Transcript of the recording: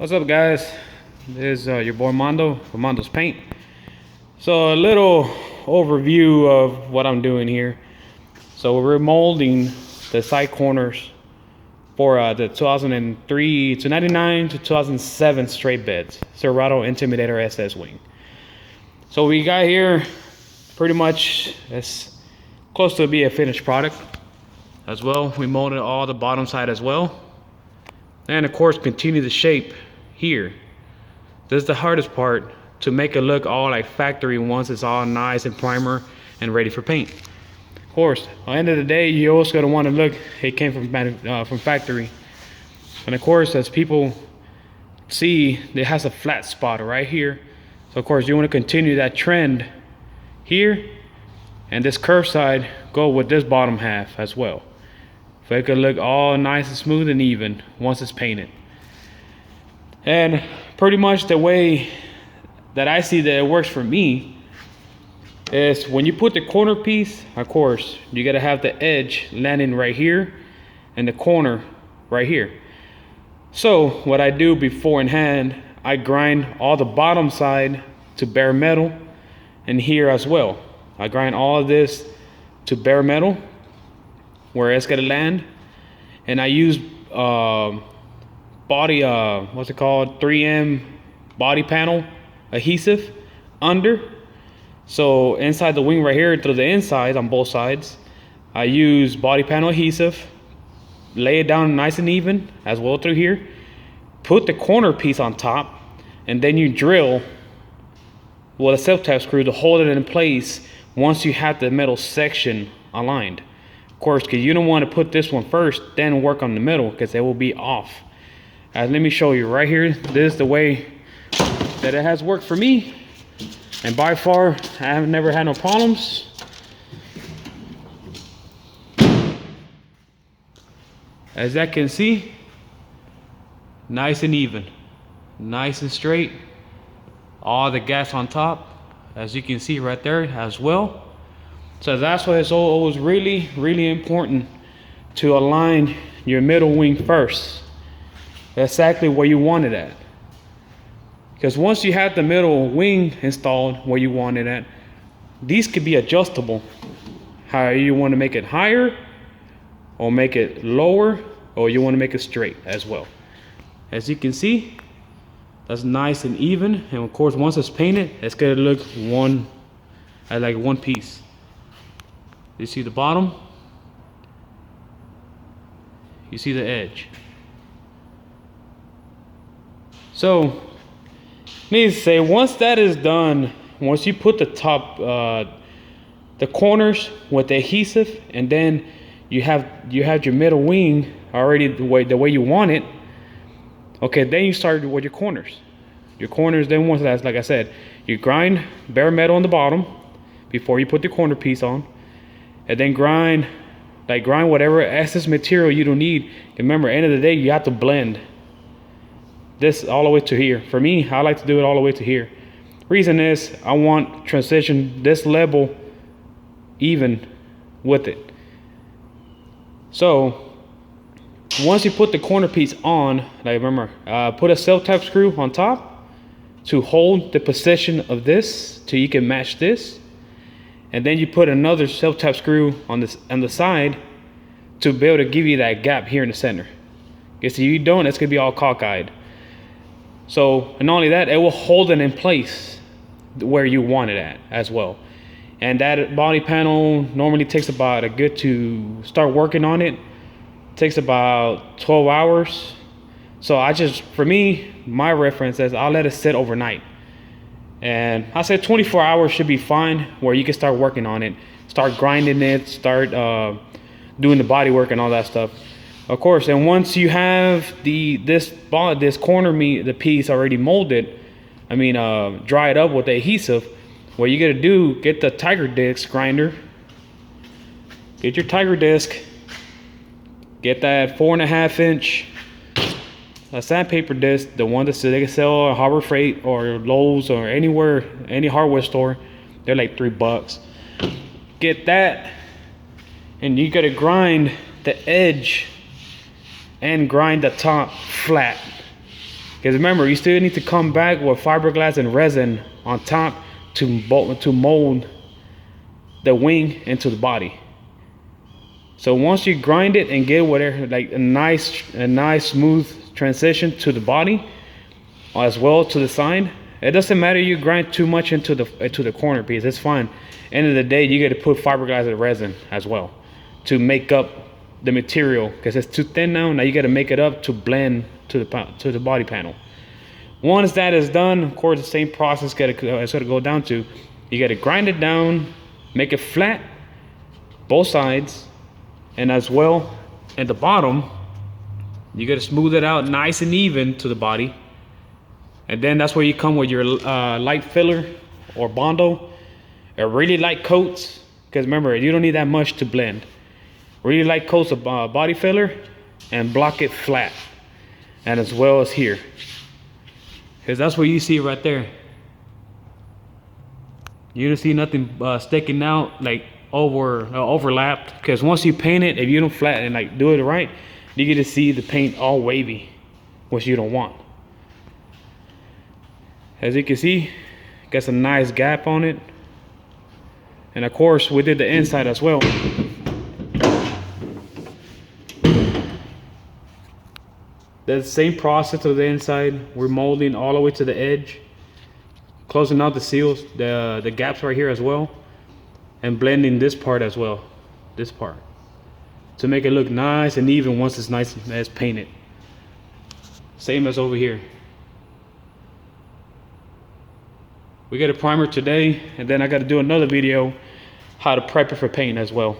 What's up, guys? This is your boy Mondo from Mondo's Paint. So a little overview of what I'm doing here. So we're molding the side corners for the 2003 to 99 to 2007 straight beds, Silverado Intimidator SS wing. So we got here pretty much as close to be a finished product as well. We molded all the bottom side as well, and of course continue the shape here. This is the hardest part, to make it look all like factory once it's all nice and primer and ready for paint. Of course, at the end of the day, you always gonna want to look it came from factory. And of course, as people see, it has a flat spot right here. So of course, you want to continue that trend here, and this curved side go with this bottom half as well, so it could look all nice and smooth and even once it's painted. And pretty much the way that I see that it works for me is when you put the corner piece, of course, you gotta have the edge landing right here and the corner right here. So what I do beforehand, I grind all the bottom side to bare metal, and here as well. I grind all of this to bare metal where it's gonna land, and I use body what's it called, 3M body panel adhesive under. So inside the wing right here, through the inside on both sides, I use body panel adhesive, lay it down nice and even as well through here, put the corner piece on top, and then you drill with a self-tap screw to hold it in place once you have the metal section aligned. Of course, because you don't want to put this one first then work on the middle, because it will be off. Let me show you right here. This is the way that it has worked for me, and by far I have never had no problems. As I can see, nice and even, nice and straight, all the gas on top, as you can see right there as well. So that's why it's always really important to align your middle wing first, exactly where you want it at. Because once you have the middle wing installed where you want it at, these could be adjustable. How you want to make it higher or make it lower, or you want to make it straight as well. As you can see, that's nice and even, and of course once it's painted, it's gonna look like one piece. You see the bottom, you see the edge. So needless to say, once that is done, once you put the top the corners with the adhesive, and then you have your middle wing already the way you want it, okay, then you start with your corners. Your corners, then once that's, like I said, you grind bare metal on the bottom before you put the corner piece on, and then grind whatever excess material you don't need. Remember, at the end of the day, you have to blend this all the way to here. For me, I like to do it all the way to here. Reason is I want transition this level even with it. So once you put the corner piece on, like remember, put a self-tap screw on top to hold the position of this till you can match this, and then you put another self-tap screw on the side to be able to give you that gap here in the center. Because if you don't, it's gonna be all cockeyed. So, and not only that, it will hold it in place where you want it at as well. And that body panel normally takes about to start working on it, takes about 12 hours. So for me, my reference is I'll let it sit overnight. And I said 24 hours should be fine, where you can start working on it, start grinding it, start doing the body work and all that stuff. Of course, and once you have this corner the piece already molded, dried up with the adhesive, what you gotta do, get the tiger disc grinder, get your tiger disc, get that 4.5 inch sandpaper disc, the one that they can sell at Harbor Freight or Lowe's or anywhere, any hardware store. They're like $3. Get that, and you gotta grind the edge and grind the top flat. Because remember, you still need to come back with fiberglass and resin on top to mold the wing into the body. So once you grind it and get whatever, like a nice smooth transition to the body, as well to the side, it doesn't matter you grind too much into the corner piece. It's fine. End of the day, you got to put fiberglass and resin as well to make up the material, because it's too thin now. Now you got to make it up to blend to the body panel. Once that is done, of course, the same process it's gonna go down to, you got to grind it down, make it flat, both sides. And as well, at the bottom, you got to smooth it out nice and even to the body. And then that's where you come with your light filler or Bondo, or really light coats. Because remember, you don't need that much to blend. Really light coats of body filler and block it flat. And as well as here. Because that's what you see right there. You don't see nothing sticking out like overlapped, because once you paint it, if you don't flatten and like do it right, you get to see the paint all wavy, which you don't want. As you can see, got some nice gap on it. And of course, we did the inside as well. The same process of the inside. We're molding all the way to the edge, closing out the seals, the gaps right here as well. And blending this part as well, this part, to make it look nice and even once it's nice as painted. Same as over here. We got a primer today, and then I got to do another video how to prep it for paint as well.